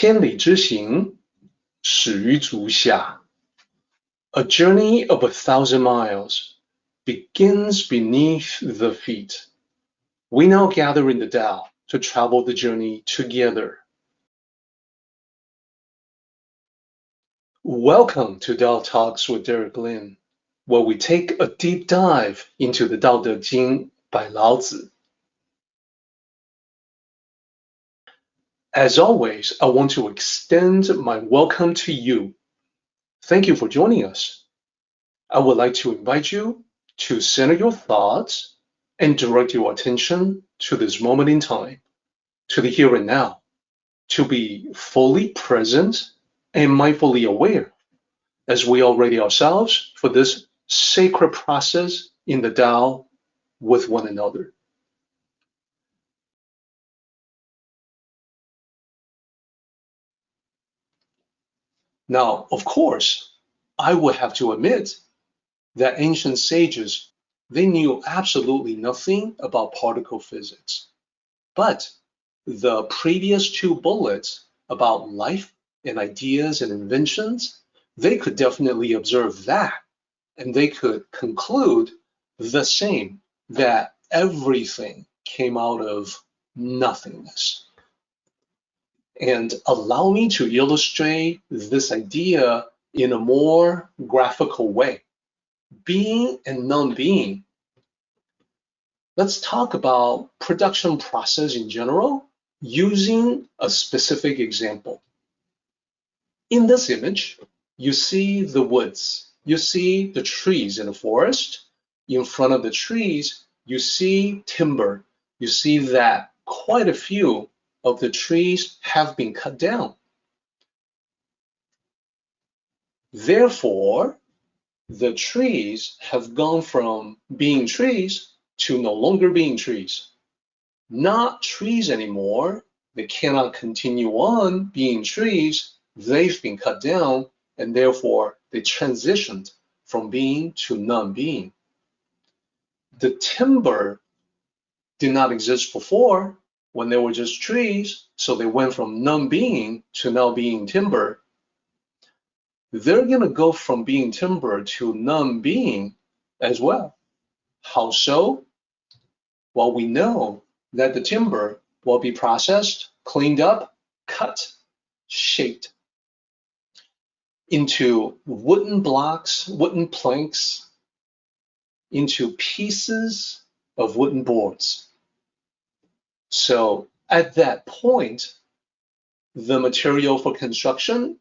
千里之行，始于足下。A journey of 1,000 miles begins beneath the feet. We now gather in the Tao to travel the journey together. Welcome to Tao Talks with Derek Lin, where we take a deep dive into the Tao Te Ching by Lao Tzu. As always, I want to extend my welcome to you. Thank you for joining us. I would like to invite you to center your thoughts and direct your attention to this moment in time, to the here and now, to be fully present and mindfully aware as we are ready ourselves for this sacred process in the Tao with one another. Now, of course, I would have to admit that ancient sages, they knew absolutely nothing about particle physics. But the previous two bullets about life and ideas and inventions, they could definitely observe that, and they could conclude the same, that everything came out of nothingness. And allow me to illustrate this idea in a more graphical way. Being and non-being. Let's talk about production process in general using a specific example. In this image, you see the woods. You see the trees in the forest. In front of the trees, you see timber. You see that quite a few of the trees have been cut down. Therefore, the trees have gone from being trees to no longer being trees. Not trees anymore. They cannot continue on being trees. They've been cut down, and therefore they transitioned from being to non-being. The timber did not exist before when they were just trees, so they went from non-being to now being timber. They're going to go from being timber to non-being as well. How so? Well, we know that the timber will be processed, cleaned up, cut, shaped into wooden blocks, wooden planks, into pieces of wooden boards. So at that point, the material for construction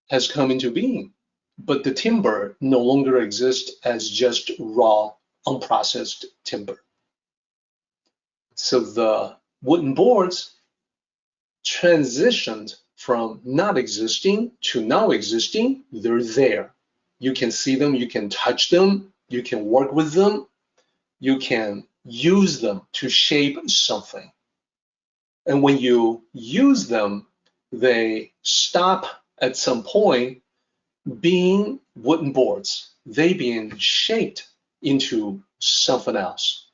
has come into being, but the timber no longer exists as just raw, unprocessed timber. So the wooden boards transitioned from not existing to now existing. They're there. You can see them, you can touch them, you can work with them, you can use them to shape something. And when you use them, they stop at some point being wooden boards. They being shaped into something else.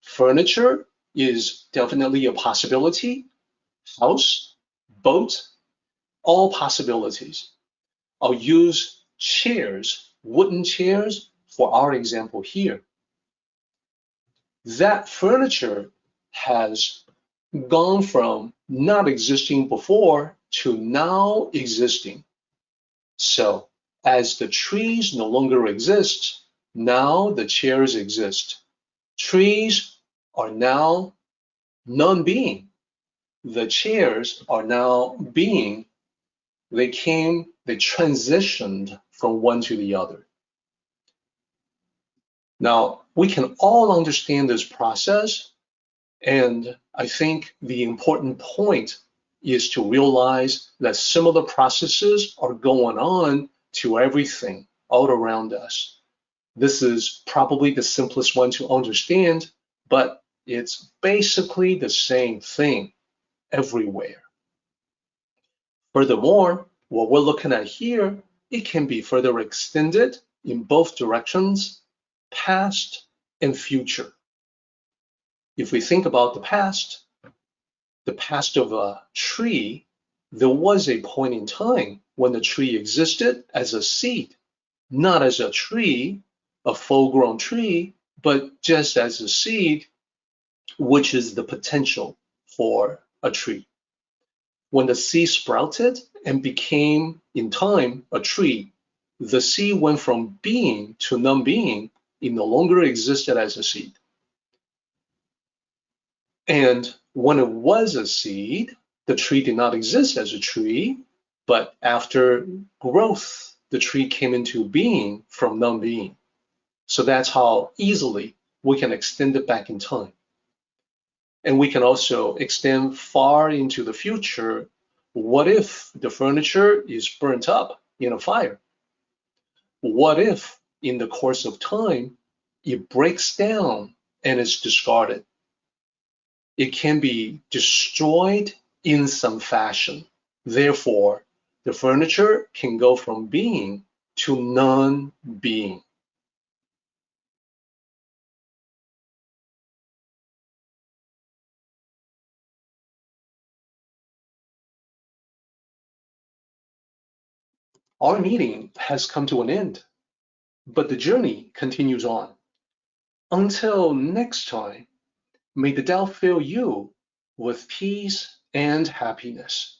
Furniture is definitely a possibility. House, boat, all possibilities. I'll use chairs, wooden chairs, for our example here. That furniture has gone from not existing before to now existing. So as the trees no longer exist, now the chairs exist. Trees are now non-being. The chairs are now being. They transitioned from one to the other. Now, we can all understand this process, and I think the important point is to realize that similar processes are going on to everything all around us. This is probably the simplest one to understand, but it's basically the same thing everywhere. Furthermore, what we're looking at here, it can be further extended in both directions, past and future. If we think about the past of a tree there was a point in time when the tree existed as a seed, not as a tree, a full-grown tree, but just as a seed, which is the potential for a tree. When the seed sprouted and became, in time, a tree, the seed went from being to non-being. It no longer existed as a seed. And when it was a seed, the tree did not exist as a tree, but after growth, the tree came into being from non-being. So that's how easily we can extend it back in time. And we can also extend far into the future. What if the furniture is burnt up in a fire? What if in the course of time, it breaks down and is discarded? It can be destroyed in some fashion. Therefore, the furniture can go from being to non-being. Our meeting has come to an end, but the journey continues on. Until next time, may the Tao fill you with peace and happiness.